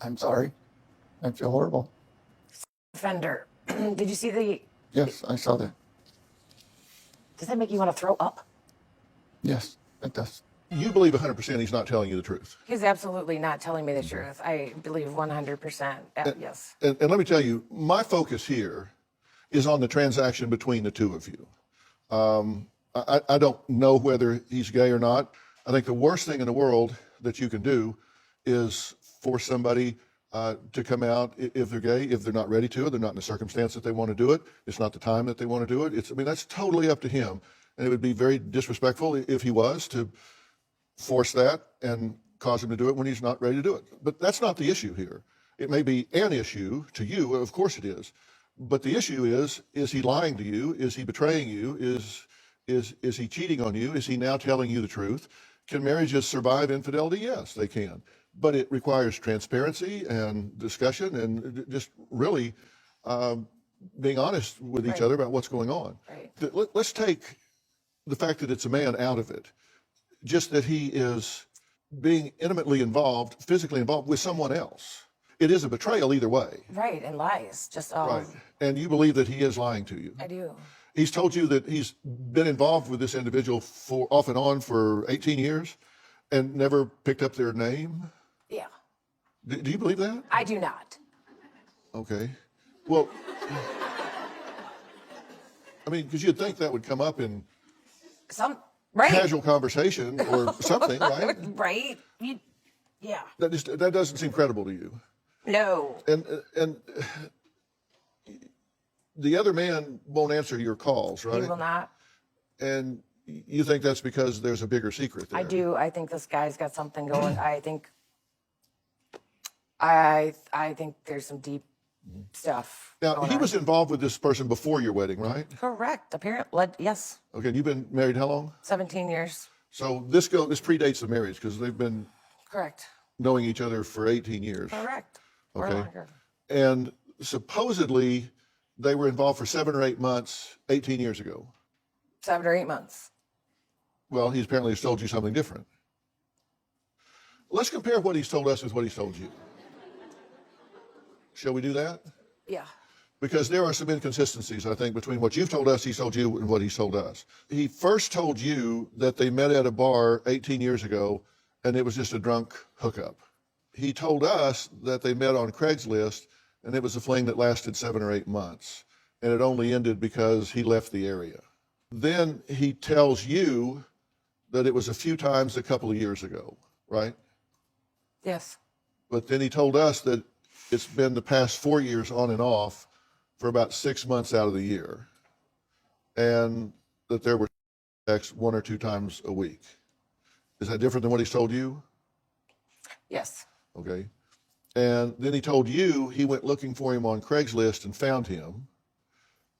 I'm sorry. I feel horrible. Offender. Did you see the... Yes, I saw that. Does that make you want to throw up? Yes, it does. You believe 100% he's not telling you the truth. He's absolutely not telling me the truth. I believe 100%. Yes. And let me tell you, my focus here is on the transaction between the two of you. I don't know whether he's gay or not. I think the worst thing in the world that you can do is force somebody to come out if they're gay, if they're not ready to, they're not in the circumstance that they want to do it. It's not the time that they want to do it. I mean, that's totally up to him. And it would be very disrespectful if he was to force that and cause him to do it when he's not ready to do it. But that's not the issue here. It may be an issue to you, of course it is. But the issue is he lying to you? Is he betraying you? Is he cheating on you? Is he now telling you the truth? Can marriages survive infidelity? Yes, they can. But it requires transparency and discussion and just really being honest with each other about what's going on. Right. Let's take the fact that it's a man out of it. Just that he is being intimately involved, physically involved with someone else. It is a betrayal either way. Right, and lies. Just all. Right. And you believe that he is lying to you. I do. He's told you that he's been involved with this individual for off and on for 18 years and never picked up their name? Yeah. Do you believe that? I do not. Okay. Well, I mean, because you'd think that would come up in Right. casual conversation or something, right? Right. Yeah. That doesn't seem credible to you. No. And the other man won't answer your calls, right? He will not. And you think that's because there's a bigger secret there? I do. I think this guy's got something going. I think there's some deep stuff. Now, he was involved with this person before your wedding, right? Correct. Apparently, yes. Okay, and you've been married how long? 17 years. So this predates the marriage because they've been Correct. knowing each other for 18 years. Correct. Or Okay. longer. And supposedly they were involved for 7 or 8 months 18 years ago. 7 or 8 months. Well, he apparently has told you something different. Let's compare what he's told us with what he's told you. Shall we do that? Yeah. Because there are some inconsistencies, I think, between what you've told us, he's told you, and what he's told us. He first told you that they met at a bar 18 years ago, and it was just a drunk hookup. He told us that they met on Craigslist, and it was a fling that lasted 7 or 8 months, and it only ended because he left the area. Then he tells you that it was a few times a couple of years ago, right? Yes. But then he told us that it's been the past 4 years on and off for about 6 months out of the year, and that there were sex 1 or 2 times a week. Is that different than what he's told you? Yes. Okay. And then he told you he went looking for him on Craigslist and found him.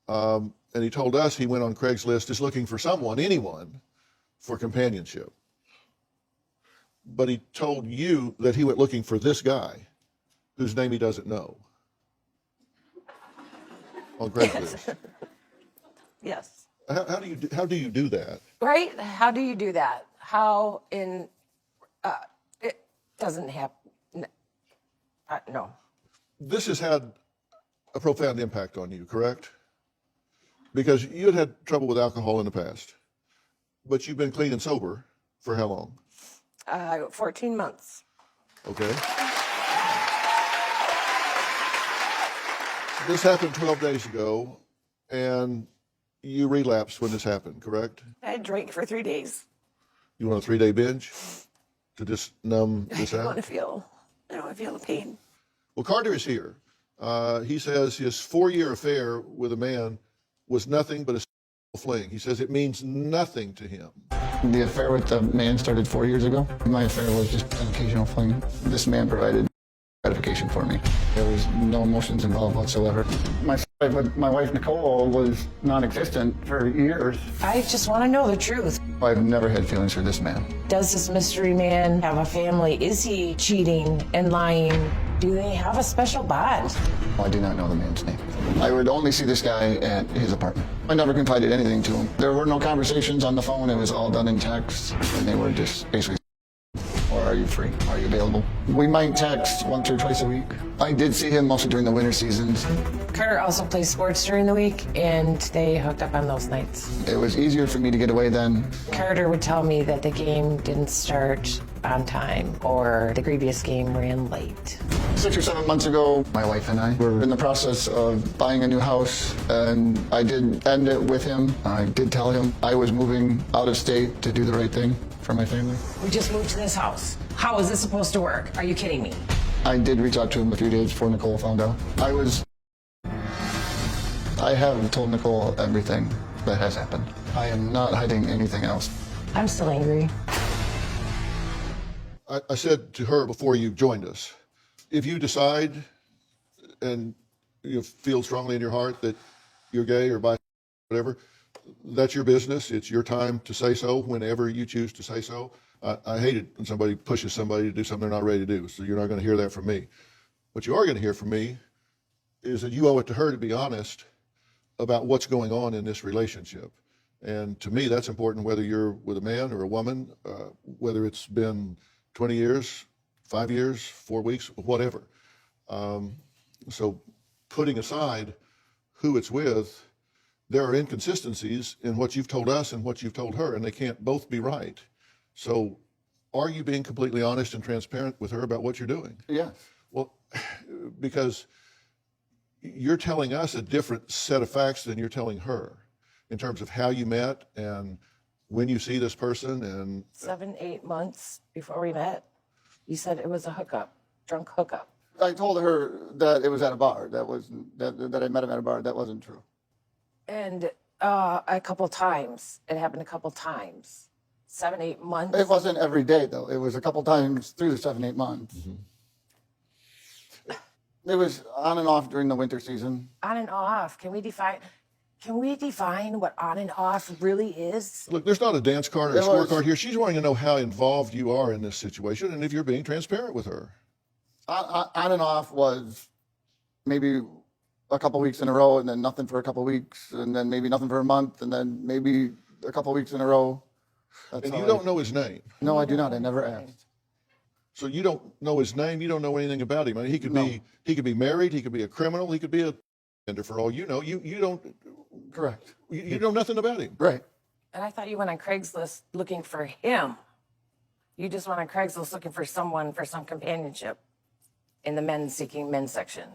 And he told us he went on Craigslist just looking for someone, anyone, for companionship. But he told you that he went looking for this guy, whose name he doesn't know, on Craigslist. Yes. How do you do that? Right? How do you do that? How in it doesn't happen. No. This has had a profound impact on you, correct? Because you had trouble with alcohol in the past, but you've been clean and sober for how long? 14 months. Okay. This happened 12 days ago, and you relapsed when this happened, correct? I drank for 3 days. You want a 3-day binge to just numb this I don't out? want to feel the pain. Well, Carter is here. He says his 4-year affair with a man was nothing but a fling. He says it means nothing to him. The affair with the man started 4 years ago. My affair was just an occasional fling. This man provided gratification for me. There was no emotions involved whatsoever. My fight with my wife Nicole was non-existent for years. I just want to know the truth. I've never had feelings for this man. Does this mystery man have a family? Is he cheating and lying? Do they have a special bond? I do not know the man's name. I would only see this guy at his apartment. I never confided anything to him. There were no conversations on the phone. It was all done in text, and they were just basically or Are you free? Are you available? We might text once or twice a week. I did see him mostly during the winter seasons. Carter also plays sports during the week, and they hooked up on those nights. It was easier for me to get away then. Carter would tell me that the game didn't start on time or the previous game ran late. 6 or 7 months ago, my wife and I were in the process of buying a new house, and I did end it with him. I did tell him I was moving out of state to do the right thing for my family. We just moved to this house. How is this supposed to work? Are you kidding me? I did reach out to him a few days before Nicole found out. I have told Nicole everything that has happened. I am not hiding anything else. I'm still angry. I said to her before you joined us, if you decide and you feel strongly in your heart that you're gay or bi, whatever, that's your business. It's your time to say so whenever you choose to say so. I hate it when somebody pushes somebody to do something they're not ready to do, so you're not going to hear that from me. What you are going to hear from me is that you owe it to her to be honest about what's going on in this relationship. And to me, that's important whether you're with a man or a woman, whether it's been 20 years, 5 years, 4 weeks, whatever. So putting aside who it's with, there are inconsistencies in what you've told us and what you've told her, and they can't both be right. So are you being completely honest and transparent with her about what you're doing? Yes. Well, because you're telling us a different set of facts than you're telling her in terms of how you met and when you see this person. And 7, 8 months before we met, you said it was a hookup, drunk hookup. I told her that it was at a bar. That I met him at a bar. That wasn't true. And a couple times, it happened a couple times. 7, 8 months. It wasn't every day, though. It was a couple times through the 7, 8 months. Mm-hmm. It was on and off during the winter season. On and off. Can we define what on and off really is? Look, there's not a dance card or a scorecard here. She's wanting to know how involved you are in this situation and if you're being transparent with her. On and off was maybe a couple weeks in a row, and then nothing for a couple weeks, and then maybe nothing for a month, and then maybe a couple weeks in a row. And you don't know his name? No, I do not. I never asked. So you don't know his name. You don't know anything about him. I mean, he could be married. He could be a criminal. He could be a offender for all you know. You don't. Correct. You know nothing about him. Right. And I thought you went on Craigslist looking for him. You just went on Craigslist looking for someone for some companionship in the men seeking men section.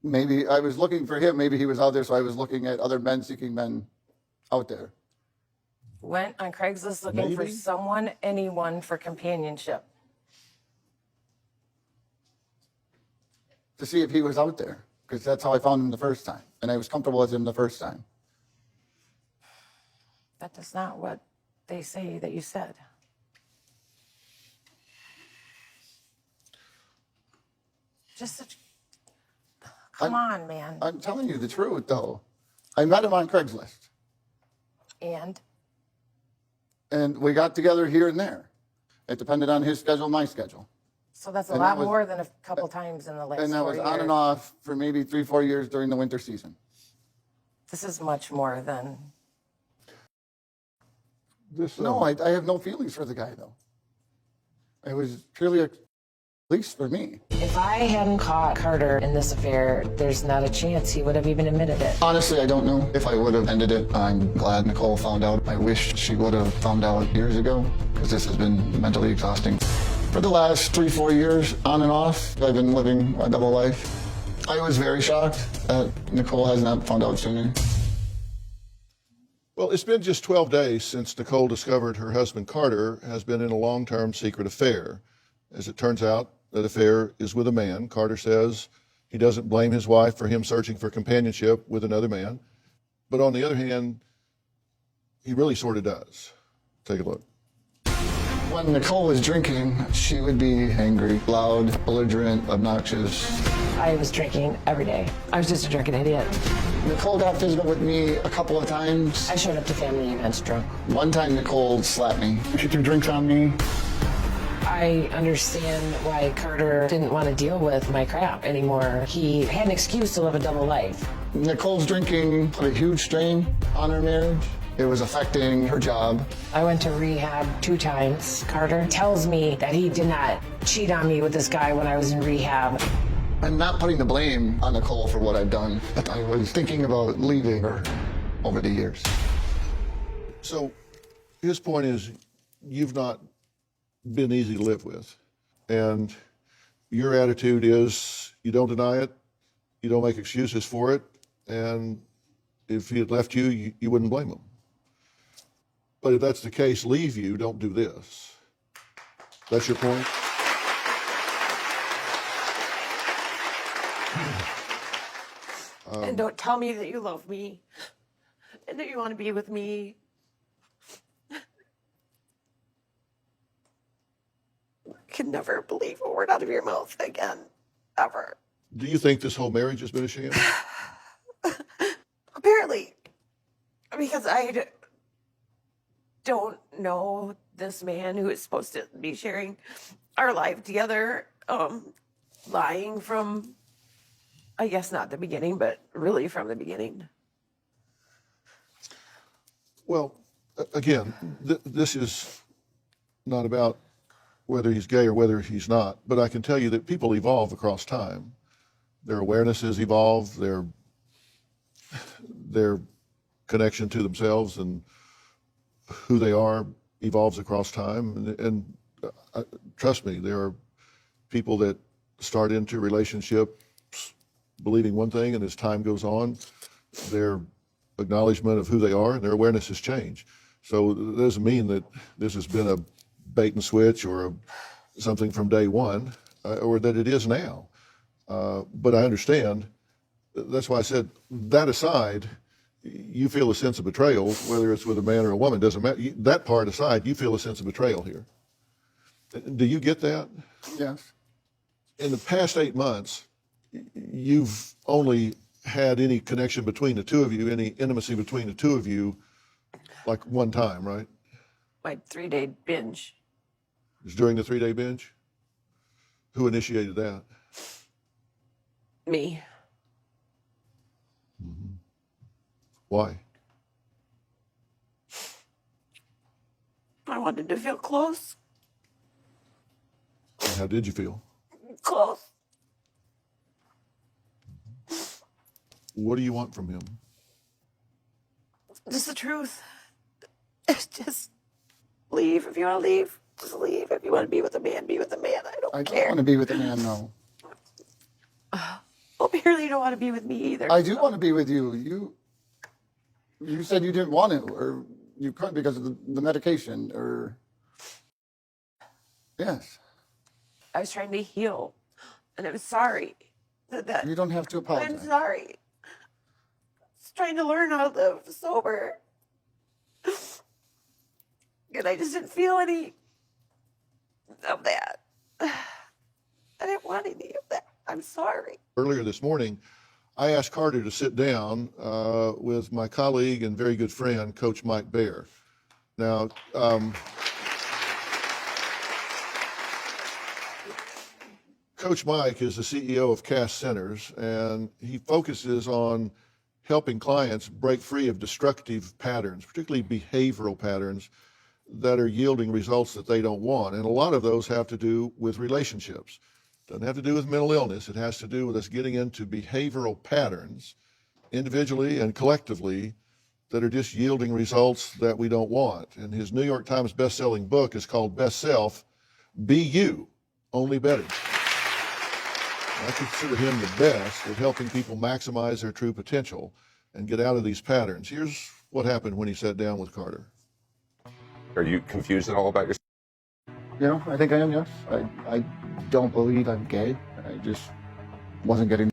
Maybe I was looking for him. Maybe he was out there, so I was looking at other men seeking men out there. Went on Craigslist looking for someone, anyone for companionship. To see if he was out there, because that's how I found him the first time, and I was comfortable with him the first time. That is not what they say that you said. Come on, man. I'm telling you the truth, though. I met him on Craigslist. And we got together here and there. It depended on his schedule, my schedule. So that's a lot more than a couple times in the last 4 years. And that was on and off for maybe 3, 4 years during the winter season. This is much more than... No, I have no feelings for the guy, though. It was purely a least for me. If I hadn't caught Carter in this affair, there's not a chance he would have even admitted it. Honestly, I don't know if I would have ended it. I'm glad Nicole found out. I wish she would have found out years ago, because this has been mentally exhausting. For the last 3, 4 years, on and off, I've been living a double life. I was very shocked that Nicole has not found out sooner. Well, it's been just 12 days since Nicole discovered her husband Carter has been in a long-term secret affair. As it turns out, that affair is with a man. Carter says he doesn't blame his wife for him searching for companionship with another man. But on the other hand, he really sort of does. Take a look. When Nicole was drinking, she would be angry, loud, belligerent, obnoxious. I was drinking every day. I was just a drinking idiot. Nicole got physical with me a couple of times. I showed up to family events drunk. One time Nicole slapped me. She threw drinks on me. I understand why Carter didn't want to deal with my crap anymore. He had an excuse to live a double life. Nicole's drinking put a huge strain on our marriage. It was affecting her job. I went to rehab 2 times. Carter tells me that he did not cheat on me with this guy when I was in rehab. I'm not putting the blame on Nicole for what I've done, but I was thinking about leaving her over the years. So his point is you've not been easy to live with. And your attitude is you don't deny it, you don't make excuses for it, and if he had left you, you wouldn't blame him. But if that's the case, leave you, don't do this. That's your point? And don't tell me that you love me and that you want to be with me. I can never believe a word out of your mouth again, ever. Do you think this whole marriage has been a sham? Apparently, because I don't know this man who is supposed to be sharing our life together, lying from, I guess not the beginning, but really from the beginning. Well, again, this is not about whether he's gay or whether he's not, but I can tell you that people evolve across time. Their awarenesses evolve, their connection to themselves and who they are evolves across time. And trust me, there are people that start into relationships believing one thing, and as time goes on, their acknowledgement of who they are and their awareness has changed. So it doesn't mean that this has been a bait and switch or something from day one, or that it is now. But I understand. That's why I said, that aside, you feel a sense of betrayal, whether it's with a man or a woman, doesn't matter. That part aside, you feel a sense of betrayal here. Do you get that? Yes. In the past 8 months, you've only had any connection between the two of you, any intimacy between the two of you, like one time, right? My 3-day binge. It was during the 3-day binge? Who initiated that? Me. Why? I wanted to feel close. And how did you feel? Close. What do you want from him? Just the truth. Just leave. If you want to leave, just leave. If you want to be with a man, be with a man. I don't I care. don't want to be with a man, no. Well, apparently you don't want to be with me either. I do want to be with you. You said you didn't want to, or you couldn't because of the medication, or... Yes. I was trying to heal, and I'm sorry. That You don't have to I'm apologize. sorry. I was trying to learn how to live sober. And I just didn't feel any of that. I didn't want any of that. I'm sorry. Earlier this morning, I asked Carter to sit down with my colleague and very good friend, Coach Mike Baer. Now, Coach Mike is the CEO of Cast Centers, and he focuses on helping clients break free of destructive patterns, particularly behavioral patterns that are yielding results that they don't want. And a lot of those have to do with relationships. Doesn't have to do with mental illness. It has to do with us getting into behavioral patterns, individually and collectively, that are just yielding results that we don't want. And his New York Times best-selling book is called Best Self, Be You, Only Better. I consider him the best at helping people maximize their true potential and get out of these patterns. Here's what happened when he sat down with Carter. Are you confused at all about yourself? You know, I think I am, yes. I don't believe I'm gay. I just wasn't getting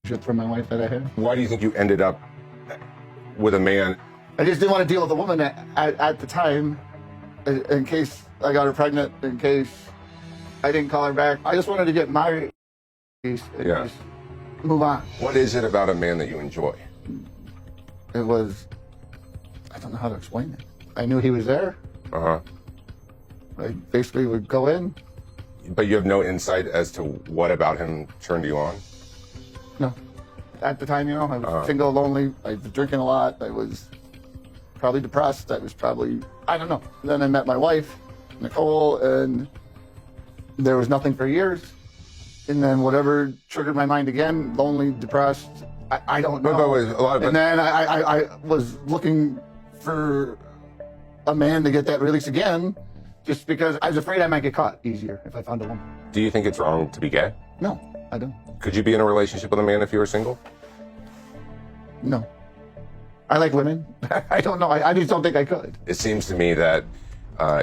shit from my wife that I had. Why do you think you ended up with a man? I just didn't want to deal with a woman at the time, in case I got her pregnant, in case I didn't call her back. I just wanted to get my piece and Yeah. just move on. What is it about a man that you enjoy? It was, I don't know how to explain it. I knew he was there. Uh-huh. I basically would go in. But you have no insight as to what about him turned you on? No. At the time, you know, I was single, lonely. I was drinking a lot. I was probably depressed. I was probably, I don't know. Then I met my wife, Nicole, and there was nothing for years. And then whatever triggered my mind again, lonely, depressed, I don't know. And then I was looking for a man to get that release again, just because I was afraid I might get caught easier if I found a woman. Do you think it's wrong to be gay? No, I don't. Could you be in a relationship with a man if you were single? No. I like women. I don't know. I just don't think I could. It seems to me that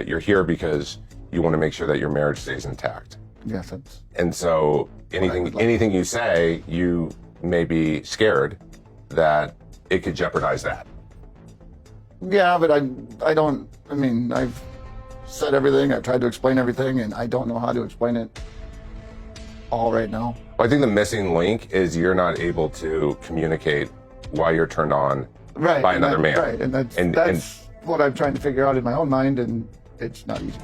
you're here because you want to make sure that your marriage stays intact. Yes, that's... And so anything you say, you may be scared that it could jeopardize that. Yeah, but I don't, I mean, I've said everything. I've tried to explain everything, and I don't know how to explain it all right now. I think the missing link is you're not able to communicate why you're turned on by another man. Right, and that's what I'm trying to figure out in my own mind, and it's not easy.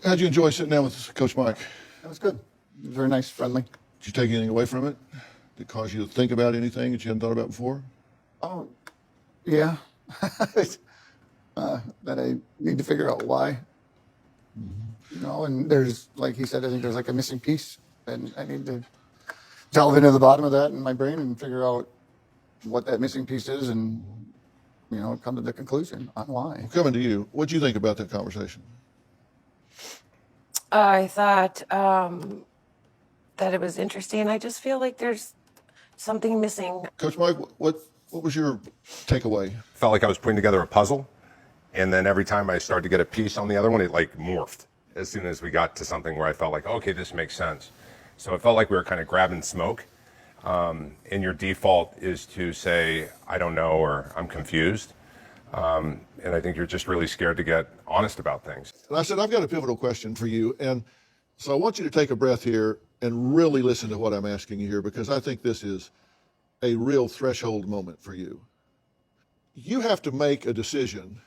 How'd you enjoy sitting down with Coach Mike? That was good. Very nice, friendly. Did you take anything away from it? Did it cause you to think about anything that you hadn't thought about before? Oh, yeah. That I need to figure out why. You know, and there's, like he said, I think there's like a missing piece, and I need to delve into the bottom of that in my brain and figure out what that missing piece is, and you know, come to the conclusion on why. Coming to you, what'd you think about that conversation? I thought that it was interesting. I just feel like there's something missing. Coach Mike, what was your takeaway? Felt like I was putting together a puzzle, and then every time I started to get a piece on the other one, it like morphed as soon as we got to something where I felt like, okay, this makes sense. So it felt like we were kind of grabbing smoke, and your default is to say, I don't know, or I'm confused. And I think you're just really scared to get honest about things. And I said, I've got a pivotal question for you. And so I want you to take a breath here and really listen to what I'm asking you here, because I think this is a real threshold moment for you. You have to make a decision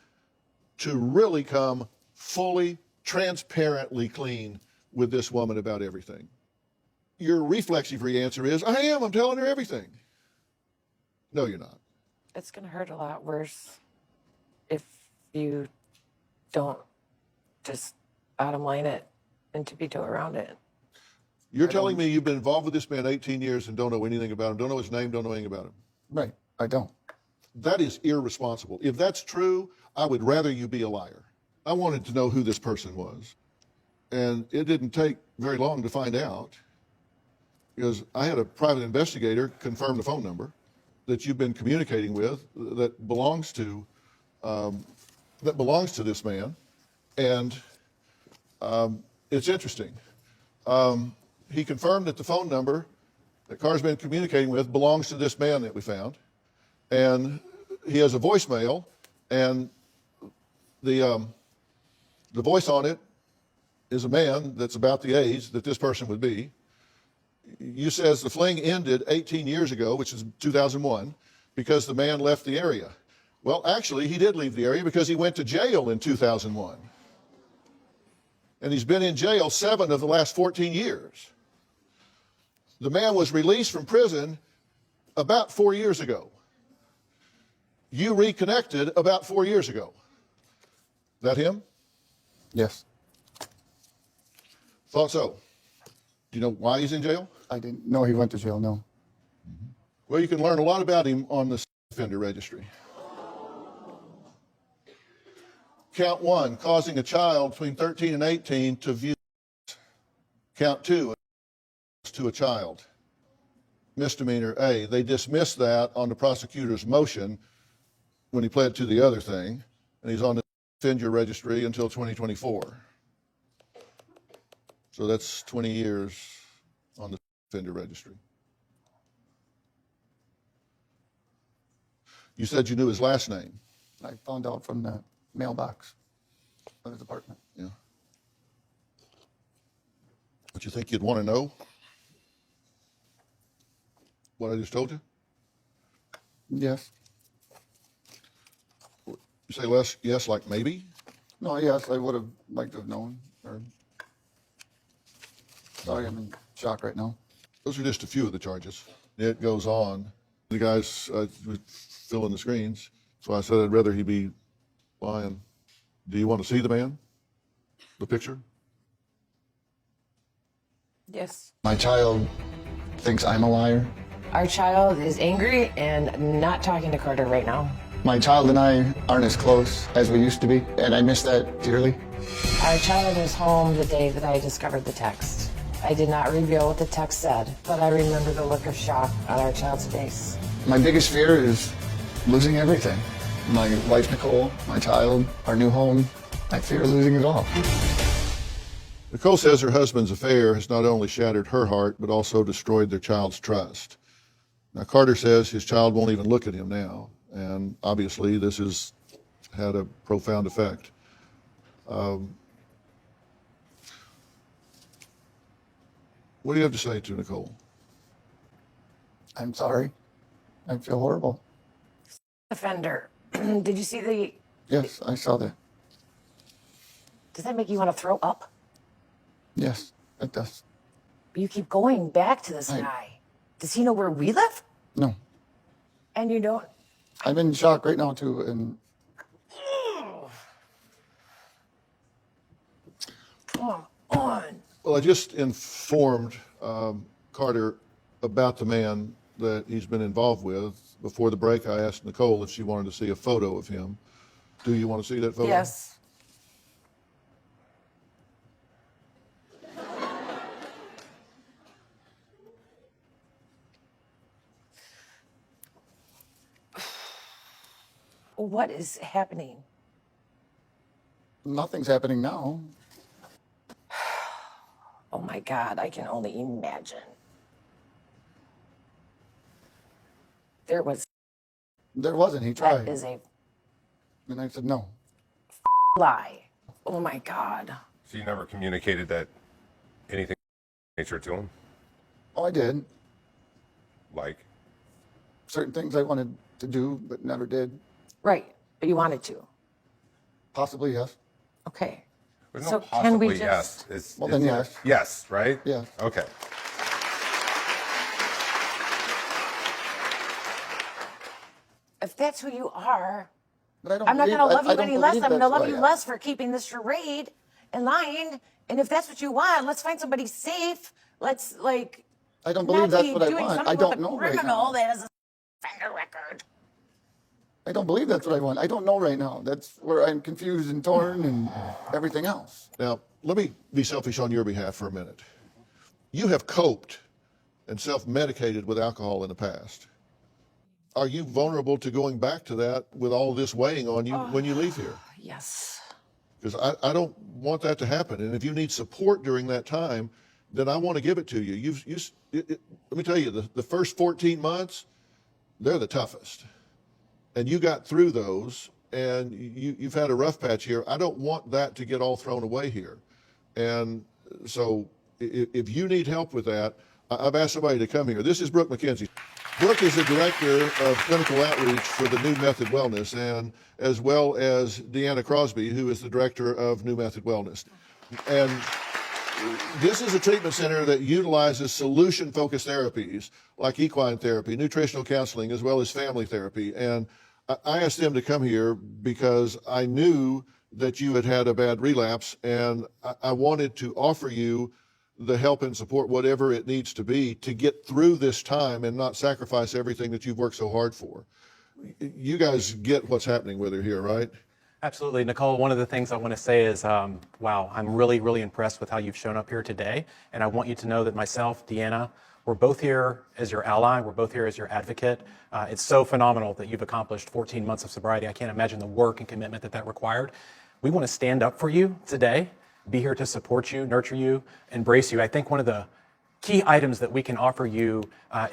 to really come fully, transparently clean with this woman about everything. Your reflexive answer is, I'm telling her everything. No, you're not. It's going to hurt a lot worse if you don't just bottom line it and tiptoe around it. You're telling me you've been involved with this man 18 years and don't know anything about him, don't know his name, don't know anything about him. Right, I don't. That is irresponsible. If that's true, I would rather you be a liar. I wanted to know who this person was. And it didn't take very long to find out, because I had a private investigator confirm the phone number that you've been communicating with that belongs to this man. And it's interesting. He confirmed that the phone number that Carr's been communicating with belongs to this man that we found. And he has a voicemail, and the voice on it is a man that's about the age that this person would be. You says the fling ended 18 years ago, which is 2001, because the man left the area. Well, actually, he did leave the area because he went to jail in 2001. And he's been in jail 7 of the last 14 years. The man was released from prison about 4 years ago. You reconnected about 4 years ago. That him? Yes. Thought so. Do you know why he's in jail? I didn't know he went to jail, no. Well, you can learn a lot about him on the offender registry. Count 1, causing a child between 13 and 18 to view. Count 2, to a child. Misdemeanor A. They dismissed that on the prosecutor's motion when he pled to the other thing, and he's on the offender registry until 2024. So that's 20 years on the offender registry. You said you knew his last name. I found out from the mailbox of his apartment. Yeah. But you think you'd want to know what I just told you? Yes. You say less, yes, like maybe? No, yes, I would have liked to have known. Sorry, I'm in shock right now. Those are just a few of the charges. It goes on The guys was filling the screens, so I said I'd rather he be lying. Do you want to see the man? The picture? Yes. My child thinks I'm a liar. Our child is angry and not talking to Carter right now. My child and I aren't as close as we used to be, and I miss that dearly. Our child was home the day that I discovered the text. I did not reveal what the text said, but I remember the look of shock on our child's face. My biggest fear is losing everything. My wife, Nicole, my child, our new home. I fear losing it all. Nicole says her husband's affair has not only shattered her heart, but also destroyed their child's trust. Now, Carter says his child won't even look at him now, and obviously this has had a profound effect. What do you have to say to Nicole? I'm sorry. I feel horrible. Offender. Did you see the... Yes, I saw that. Does that make you want to throw up? Yes, it does. You keep going back to this guy. Does he know where we live? No, And you don't... I'm in shock right now too, and Come on. Well, I just informed Carter about the man that he's been involved with. Before the break, I asked Nicole if she wanted to see a photo of him. Do you want to see that photo? Yes. What is happening? nothing's happening now. Oh my God, I can only imagine. There was, There wasn't. He that tried. is a And I said, no. lie. Oh my God. So you never communicated that anything nature to him? Oh, I did. Like, Certain things I wanted to do, but never did. Right, but you wanted to. Possibly, yes. Okay. there's So no can we possibly yes. just- It's, Well, then yes. Yes, right? Yes. Okay. If that's who you are, But I don't I'm not believe- going to love I you don't any less. believe I'm going to that's love what I you am. less for keeping this charade and lying. And if that's what you want, let's find somebody safe. Let's like. I don't not believe that's be what I doing want. something I don't with a know right criminal now. that has a offender record. I don't believe that's what I want. I don't know right now. That's where I'm confused and torn and everything else. Now, let me be selfish on your behalf for a minute. You have coped and self-medicated with alcohol in the past. Are you vulnerable to going back to that with all this weighing on you when you leave here? Yes. Because I don't want that to happen. And if you need support during that time, then I want to give it to you. Let me tell you, the first 14 months, they're the toughest. And you got through those, and you've had a rough patch here. I don't want that to get all thrown away here. And so if you need help with that, I've asked somebody to come here. This is Brooke McKenzie. Brooke is the director of clinical outreach for the New Method Wellness, and as well as Deanna Crosby, who is the director of New Method Wellness. And this is a treatment center that utilizes solution-focused therapies like equine therapy, nutritional counseling, as well as family therapy. And I asked them to come here because I knew that you had had a bad relapse, and I wanted to offer you the help and support, whatever it needs to be, to get through this time and not sacrifice everything that you've worked so hard for. You guys get what's happening with her here, right? Absolutely. Nicole, one of the things I want to say is, wow, I'm really, really impressed with how you've shown up here today. And I want you to know that myself, Deanna, we're both here as your ally. We're both here as your advocate. It's so phenomenal that you've accomplished 14 months of sobriety. I can't imagine the work and commitment that required. We want to stand up for you today, be here to support you, nurture you, embrace you. I think one of the key items that we can offer you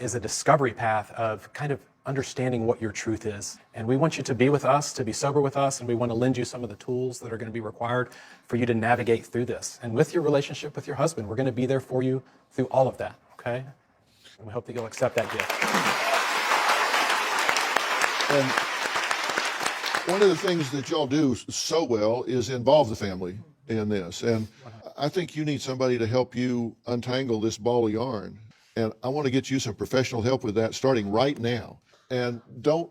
is a discovery path of kind of understanding what your truth is. And we want you to be with us, to be sober with us, and we want to lend you some of the tools that are going to be required for you to navigate through this. And with your relationship with your husband, we're going to be there for you through all of that, okay? And we hope that you'll accept that gift. And one of the things that y'all do so well is involve the family in this. And I think you need somebody to help you untangle this ball of yarn. And I want to get you some professional help with that starting right now. And don't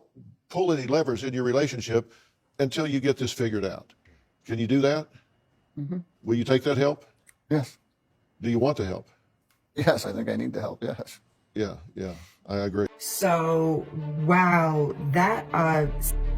pull any levers in your relationship until you get this figured out. Can you do that? Will you take that help? Yes. Do you want the help? Yes, I think I need the help. Yes. Yeah, I agree. So, wow, that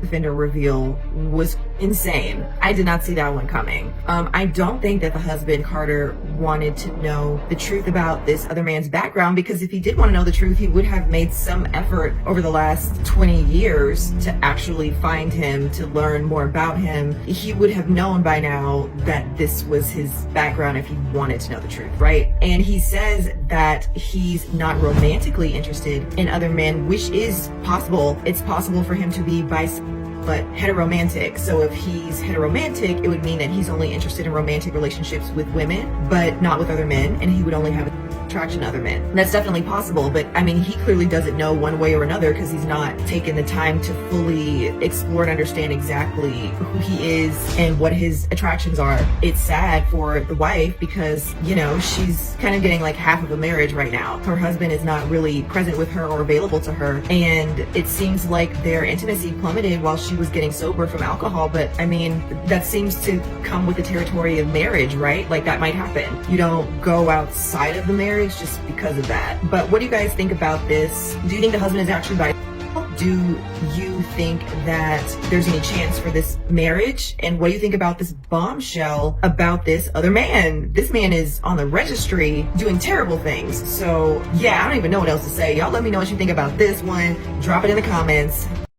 offender reveal was insane. I did not see that one coming. I don't think that the husband, Carter, wanted to know the truth about this other man's background, because if he did want to know the truth, he would have made some effort over the last 20 years to actually find him, to learn more about him. He would have known by now that this was his background if he wanted to know the truth, right? And he says that he's not romantically interested in other men, which is possible. It's possible for him to be bisexual but heteromantic. So if he's heteromantic, it would mean that he's only interested in romantic relationships with women, but not with other men, and he would only have attraction to other men. And that's definitely possible, but I mean, he clearly doesn't know one way or another because he's not taken the time to fully explore and understand exactly who he is and what his attractions are. It's sad for the wife because, you know, she's kind of getting like half of a marriage right now. Her husband is not really present with her or available to her, and it seems like their intimacy plummeted while she was getting sober from alcohol. But I mean, that seems to come with the territory of marriage, right? Like that might happen. You don't go outside of the marriage just because of that. But what do you guys think about this? Do you think the husband is actually bisexual? Do you think that there's any chance for this marriage? And what do you think about this bombshell about this other man? This man is on the registry doing terrible things. So yeah, I don't even know what else to say. Y'all let me know what you think about this one. Drop it in the comments.